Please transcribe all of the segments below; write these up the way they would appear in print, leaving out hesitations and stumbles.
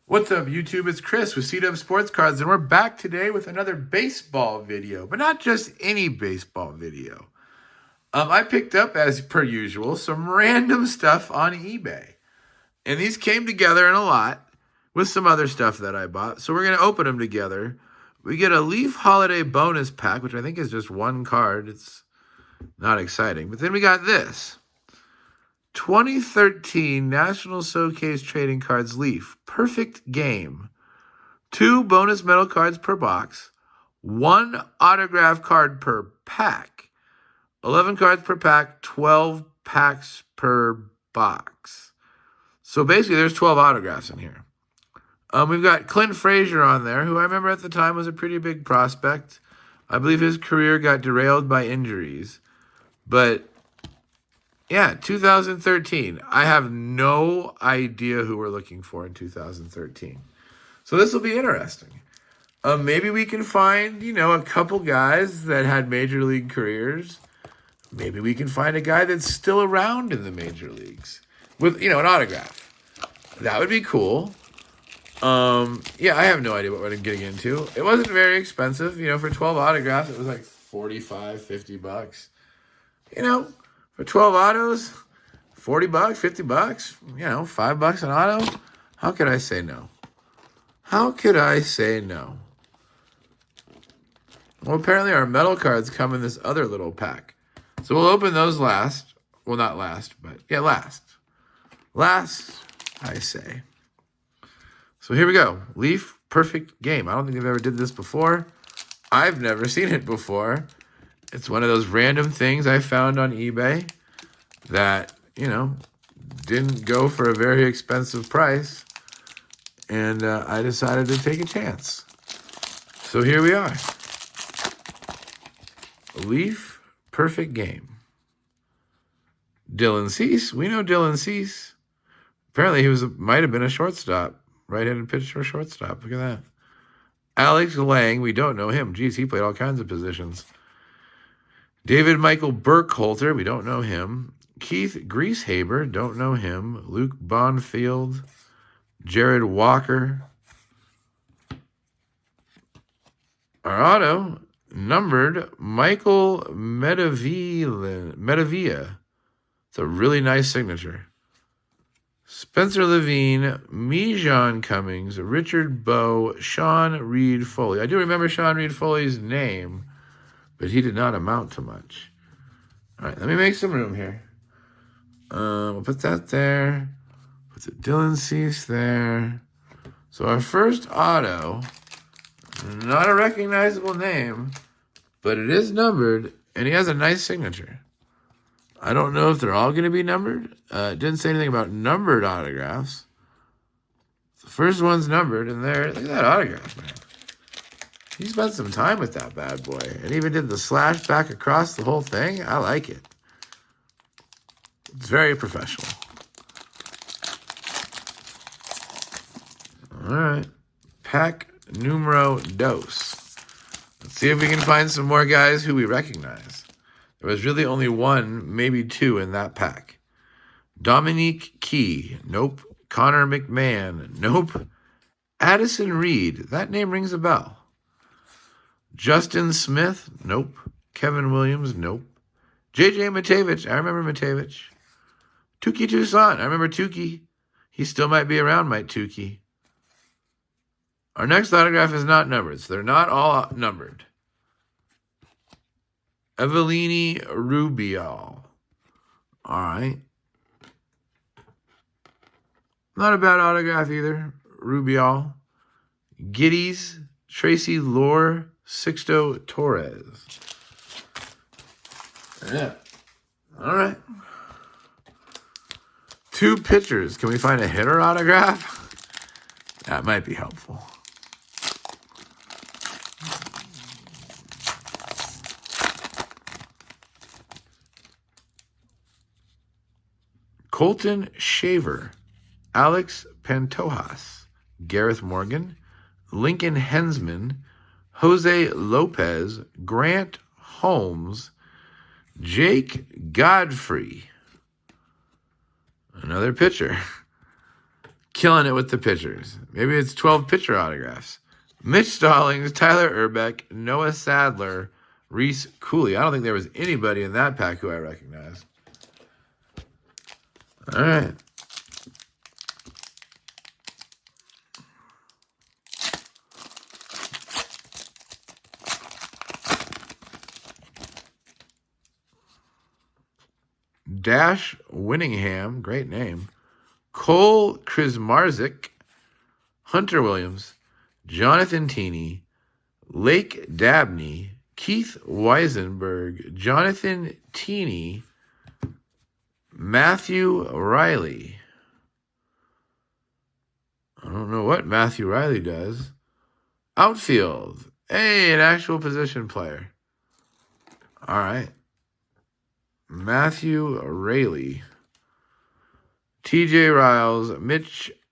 What's up, YouTube? It's Chris with C-Dub Sports Cards, and we're back today with another baseball video, but not just any baseball video. I picked up, as per usual, some random stuff on eBay, and these came together in a lot with some other stuff that I bought, so we're going to open them together. We get a Leaf Holiday bonus pack, which I think is just one card. It's not exciting, but then we got this. 2013 National Showcase Trading Cards Leaf. Perfect game. 2 bonus metal cards per box. 1 autograph card per pack. 11 cards per pack. 12 packs per box. So basically there's 12 autographs in here. We've got Clint Frazier on there, who I remember at the time was a pretty big prospect. I believe his career got derailed by injuries. But yeah, 2013. I have no idea who we're looking for in 2013. So this will be interesting. Maybe we can find, a couple guys that had major league careers. Maybe we can find a guy that's still around in the major leagues with, an autograph. That would be cool. Yeah, I have no idea what we're getting into. It wasn't very expensive. For 12 autographs, it was like $45, $50. For 12 autos, $40, $50, $5 an auto. How could I say no? How could I say no? Well, apparently our metal cards come in this other little pack. So we'll open those last. Well, not last, but yeah, last. Last, I say. So here we go. Leaf Perfect Game. I don't think I've ever did this before. I've never seen it before. It's one of those random things I found on eBay that, didn't go for a very expensive price. And I decided to take a chance. So here we are. Leaf Perfect Game. Dylan Cease. We know Dylan Cease. Apparently he might have been a shortstop. Right-handed pitcher or shortstop. Look at that. Alex Lang. We don't know him. Geez, he played all kinds of positions. David Michael Burkholter, we don't know him. Keith Grieshaber, don't know him. Luke Bonfield. Jared Walker. Our auto, numbered Michael Medavia. It's a really nice signature. Spencer Levine, Mijan Cummings, Richard Bowe, Sean Reed Foley. I do remember Sean Reed Foley's name, but he did not amount to much. All right, let me make some room here. We'll put that there. Put the Dylan Cease there. So our first auto, not a recognizable name, but it is numbered, and he has a nice signature. I don't know if they're all going to be numbered. It didn't say anything about numbered autographs. The first one's numbered, and there, look at that autograph, man. He spent some time with that bad boy. And even did the slash back across the whole thing. I like it. It's very professional. All right. Pack numero dos. Let's see if we can find some more guys who we recognize. There was really only 1, maybe 2 in that pack. Dominique Key. Nope. Connor McMahon. Nope. Addison Reed. That name rings a bell. Justin Smith, nope. Kevin Williams, nope. J.J. Matevich, I remember Matevich. Tuki Toussaint, I remember Tuki. He still might be around, might Tuki. Our next autograph is not numbered, so they're not all numbered. Evelini Rubial. All right. Not a bad autograph either. Rubial. Giddies, Tracy Lore, Sixto Torres. Yeah. All right. 2 pitchers. Can we find a hitter autograph? That might be helpful. Colton Shaver, Alex Pantojas, Gareth Morgan, Lincoln Hensman, Jose Lopez, Grant Holmes, Jake Godfrey. Another pitcher. killing it with the pitchers. Maybe it's 12 pitcher autographs. Mitch Stallings, Tyler Urbeck, Noah Sadler, Reese Cooley. I don't think there was anybody in that pack who I recognize. All right. Dash Winningham, great name. Cole Krismarzik, Hunter Williams, Jonathan Teeney, Lake Dabney, Keith Weisenberg, Jonathan Teeney, Matthew Riley. I don't know what Matthew Riley does. Outfield. Hey, an actual position player. All right. Matthew Raley. TJ Riles,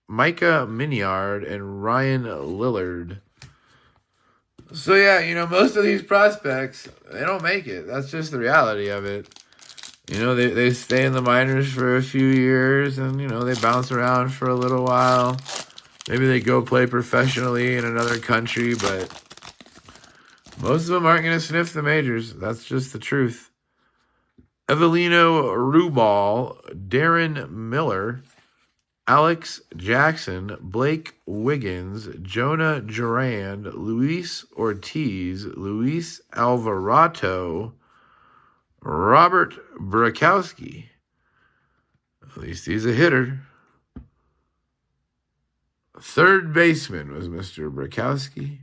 Micah Minyard, and Ryan Lillard. So, yeah, you know, most of these prospects, they don't make it. That's just the reality of it. You know, they stay in the minors for a few years and, you know, they bounce around for a little while. Maybe they go play professionally in another country, but most of them aren't going to sniff the majors. That's just the truth. Evelino Rubal, Darren Miller, Alex Jackson, Blake Wiggins, Jonah Durand, Luis Ortiz, Luis Alvarado, Robert Brakowski. At least he's a hitter. Third baseman was Mr. Brakowski.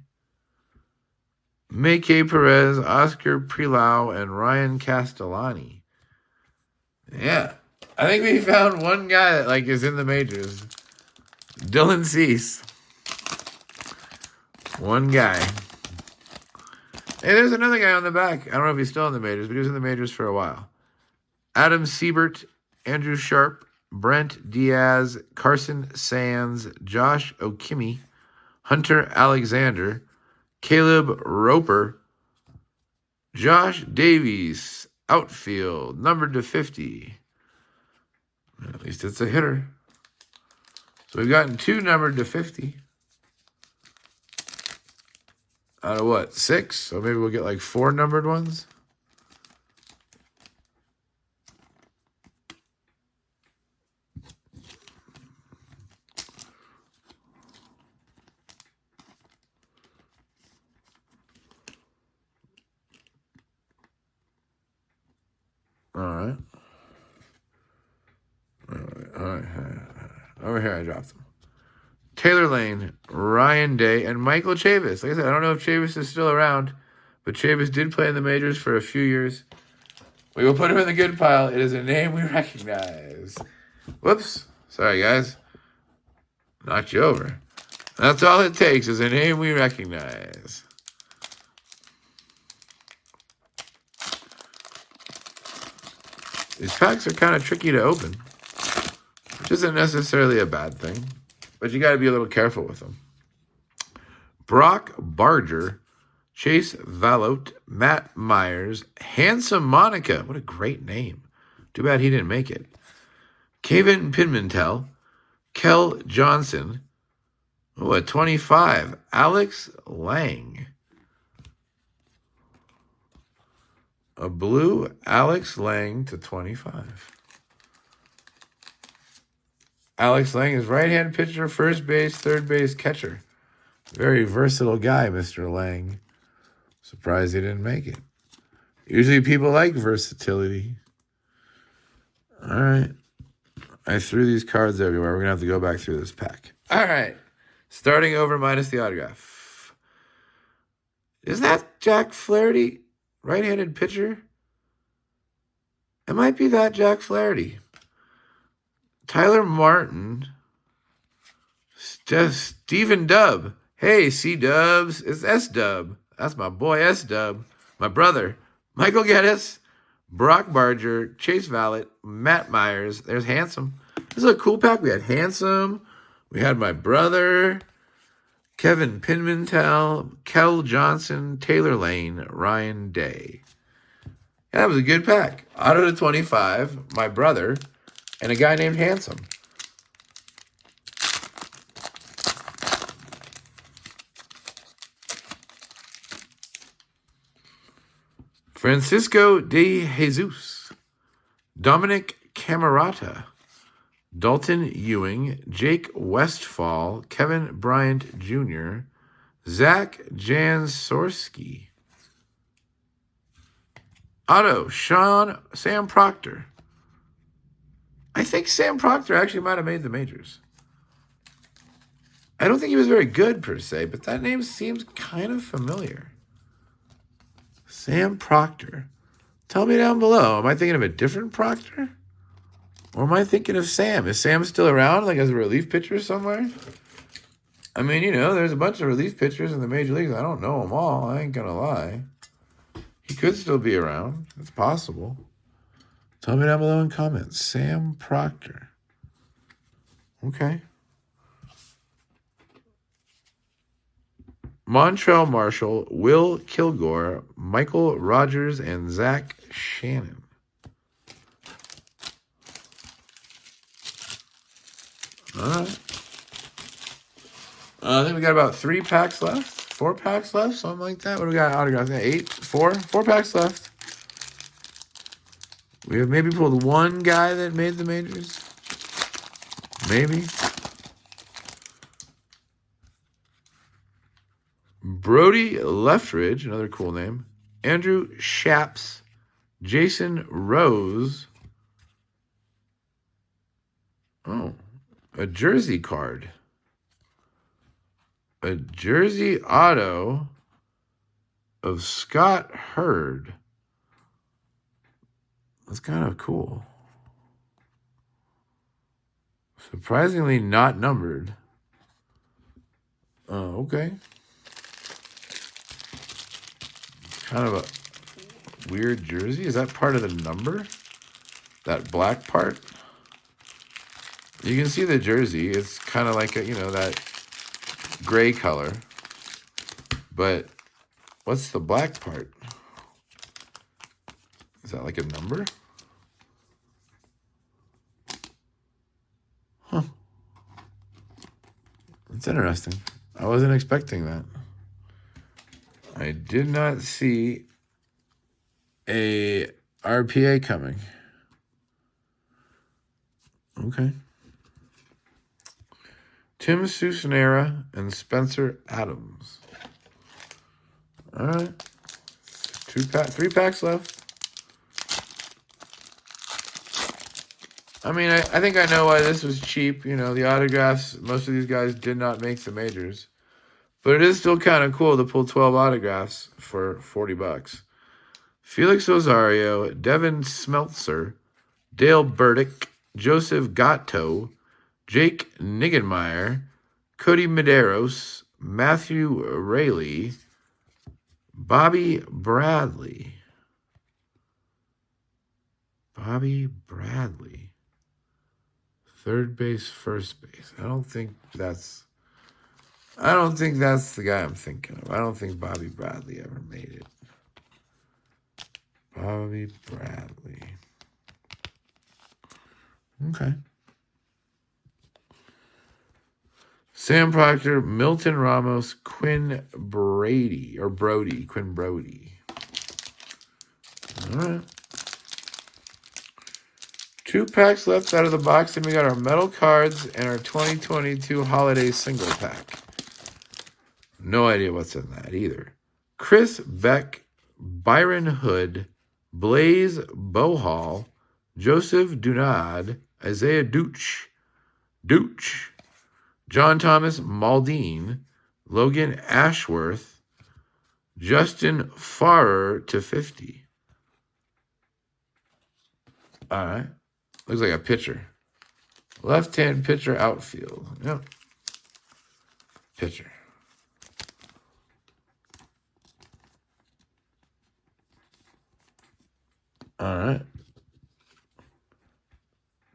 Maykay Perez, Oscar Prelau, and Ryan Castellani. Yeah. I think we found one guy that is in the majors. Dylan Cease. One guy. Hey, there's another guy on the back. I don't know if he's still in the majors, but he was in the majors for a while. Adam Siebert, Andrew Sharp, Brent Diaz, Carson Sands, Josh Okimi, Hunter Alexander, Caleb Roper, Josh Davies, outfield, numbered to 50. At least it's a hitter. So we've gotten 2 numbered to 50. Out of what, 6? So maybe we'll get 4 numbered ones. All right. Over here I dropped them. Taylor Lane, Ryan Day, and Michael Chavis. Like I said, I don't know if Chavis is still around, but Chavis did play in the majors for a few years. We will put him in the good pile. It is a name we recognize. Whoops. Sorry, guys. Knocked you over. That's all it takes is a name we recognize. These packs are kind of tricky to open, which isn't necessarily a bad thing, but you got to be a little careful with them. Brock Barger, Chase Valote, Matt Myers, Handsome Monica. What a great name. Too bad he didn't make it. Kevin Pinmantel, Kel Johnson. Oh, at 25, Alex Lang. A blue Alex Lang to 25. Alex Lang is right-hand pitcher, first base, third base, catcher. Very versatile guy, Mr. Lang. Surprised he didn't make it. Usually people like versatility. All right. I threw these cards everywhere. We're going to have to go back through this pack. All right. Starting over minus the autograph. Is that Jack Flaherty? Right-handed pitcher? It might be that Jack Flaherty. Tyler Martin. Stephen Dubb. Hey, C-Dubs. It's S-Dub. That's my boy S-Dub. My brother. Michael Geddes. Brock Barger. Chase Vallot. Matt Myers. There's Handsome. This is a cool pack. We had Handsome. We had my brother. Kevin Pinmantel, Kel Johnson, Taylor Lane, Ryan Day. Yeah, that was a good pack. Auto to 25, my brother, and a guy named Handsome. Francisco de Jesus, Dominic Camerata, Dalton Ewing, Jake Westfall, Kevin Bryant Jr., Zach Jansorski. Auto, Sam Proctor. I think Sam Proctor actually might have made the majors. I don't think he was very good per se, but that name seems kind of familiar. Sam Proctor. Tell me down below. Am I thinking of a different Proctor? Or am I thinking of Sam? Is Sam still around, like as a relief pitcher somewhere? I mean, you know, there's a bunch of relief pitchers in the major leagues. I don't know them all. I ain't gonna lie. He could still be around. It's possible. Tell me down below in comments. Sam Proctor. Okay. Montrell Marshall, Will Kilgore, Michael Rogers, and Zach Shannon. All right. I think we got about 3 packs left. 4 packs left, something like that. What do we got? Autographs? 8? 4? 4 packs left. We have maybe pulled one guy that made the majors. Maybe. Brody Leftridge, another cool name. Andrew Shaps. Jason Rose. Oh, a jersey card. A jersey auto of Scott Hurd. That's kind of cool. Surprisingly not numbered. Oh, okay. Kind of a weird jersey. Is that part of the number? That black part? You can see the jersey. It's kind of like a, you know, that gray color. But what's the black part? Is that like a number? Huh. That's interesting. I wasn't expecting that. I did not see a RPA coming. Okay. Tim Susnera and Spencer Adams. All right. 3 packs left. I mean, I think I know why this was cheap. You know, the autographs, most of these guys did not make the majors. But it is still kind of cool to pull 12 autographs for $40. Felix Rosario, Devin Smeltzer, Dale Burdick, Joseph Gatto, Jake Niggenmeyer, Cody Medeiros, Matthew Rayleigh, Bobby Bradley. Bobby Bradley. Third base, first base. I don't think that's the guy I'm thinking of. I don't think Bobby Bradley ever made it. Bobby Bradley. Okay. Sam Proctor, Milton Ramos, Quinn Brody. All right. 2 packs left out of the box, and we got our metal cards and our 2022 holiday single pack. No idea what's in that either. Chris Beck, Byron Hood, Blaze Bohall, Joseph Dunad, Isaiah Dooch, John Thomas Maldine, Logan Ashworth, Justin Farrer /50. All right. Looks like a pitcher. Left-hand pitcher outfield. Yep. Pitcher. All right.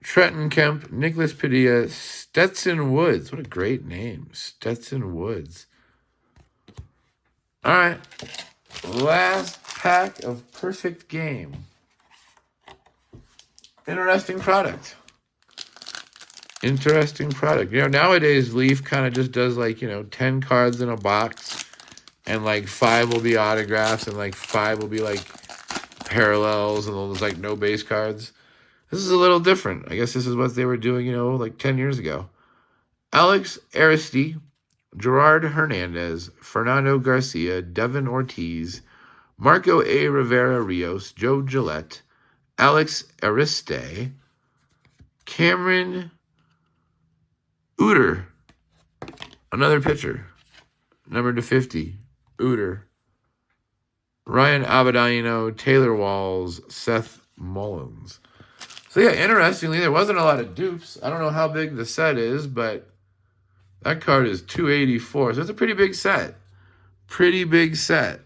Trenton Kemp, Nicholas Padilla, Stetson Woods. What a great name. Stetson Woods. All right. Last pack of Perfect Game. Interesting product. You know, nowadays Leaf kind of just does like, 10 cards in a box, and like 5 will be autographs, and like 5 will be like parallels and those like no base cards. This is a little different. I guess this is what they were doing, like 10 years ago. Alex Aristi, Gerard Hernandez, Fernando Garcia, Devin Ortiz, Marco A. Rivera Rios, Joe Gillette, Alex Ariste, Cameron Uter, another pitcher, number to 50, Uter, Ryan Abadino, Taylor Walls, Seth Mullins. So yeah, interestingly, there wasn't a lot of dupes. I don't know how big the set is, but that card is 284. So it's a pretty big set. Pretty big set.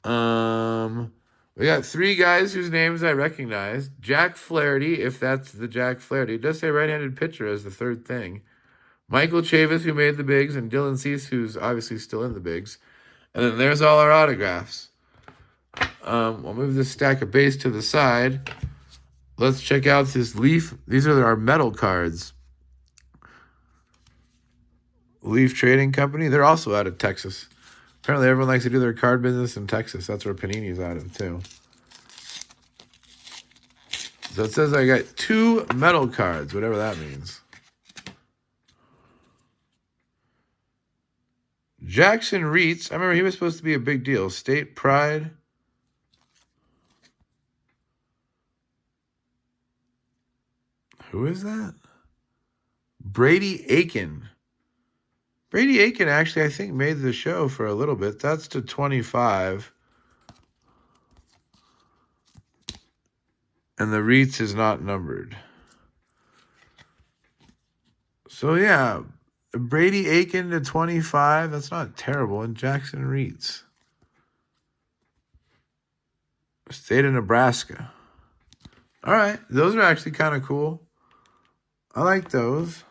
We got 3 guys whose names I recognize. Jack Flaherty, if that's the Jack Flaherty. It does say right-handed pitcher as the third thing. Michael Chavis, who made the bigs, and Dylan Cease, who's obviously still in the bigs. And then there's all our autographs. I'll move this stack of base to the side. Let's check out this Leaf. These are our metal cards. Leaf Trading Company. They're also out of Texas. Apparently everyone likes to do their card business in Texas. That's where Panini's out of, too. So it says I got 2 metal cards, whatever that means. Jackson Reitz. I remember he was supposed to be a big deal. State Pride. Who is that? Brady Aiken. Brady Aiken actually, I think, made the show for a little bit. That's to 25. And the Reitz is not numbered. So, yeah, Brady Aiken to 25. That's not terrible. And Jackson Reitz. State of Nebraska. All right. Those are actually kind of cool. I like those.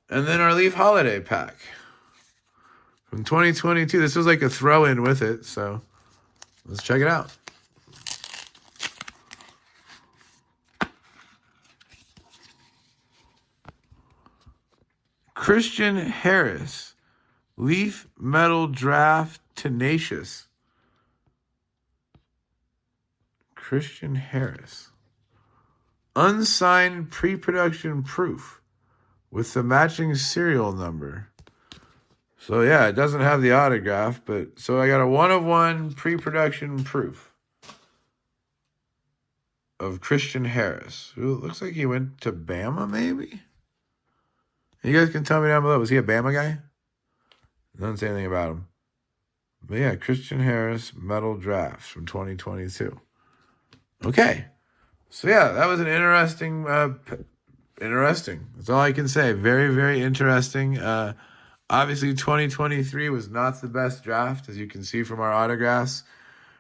And then our Leaf Holiday Pack from 2022. This was like a throw-in with it, so let's check it out. Christian Harris, Leaf Metal Draft Tenacious. Christian Harris. Unsigned pre-production proof with the matching serial number. So yeah, it doesn't have the autograph, but so I got a 1/1 pre-production proof of Christian Harris. Who looks like he went to Bama, maybe? You guys can tell me down below. Was he a Bama guy? Doesn't say anything about him. But yeah, Christian Harris metal drafts from 2022. Okay. So yeah, that was an interesting, That's all I can say. Very, very interesting. Obviously, 2023 was not the best draft, as you can see from our autographs.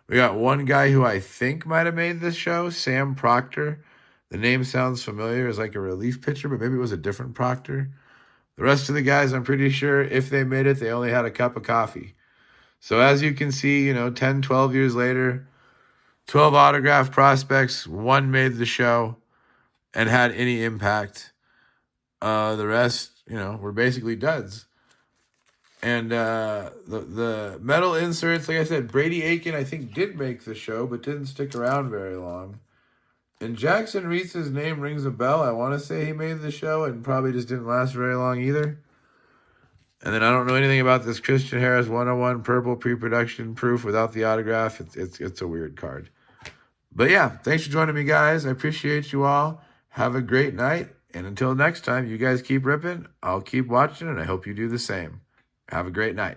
We got one guy who I think might have made this show, Sam Proctor. The name sounds familiar as like a relief pitcher, but maybe it was a different Proctor. The rest of the guys, I'm pretty sure if they made it, they only had a cup of coffee. So as you can see, 10, 12 years later, 12 autograph prospects, 1 made the show and had any impact. The rest, were basically duds. And the metal inserts, like I said, Brady Aiken, I think, did make the show, but didn't stick around very long. And Jackson Reitz's name rings a bell. I want to say he made the show and probably just didn't last very long either. And then I don't know anything about this Christian Harris 1/1 purple pre-production proof without the autograph. It's a weird card. But yeah, thanks for joining me, guys. I appreciate you all. Have a great night. And until next time, you guys keep ripping. I'll keep watching, and I hope you do the same. Have a great night.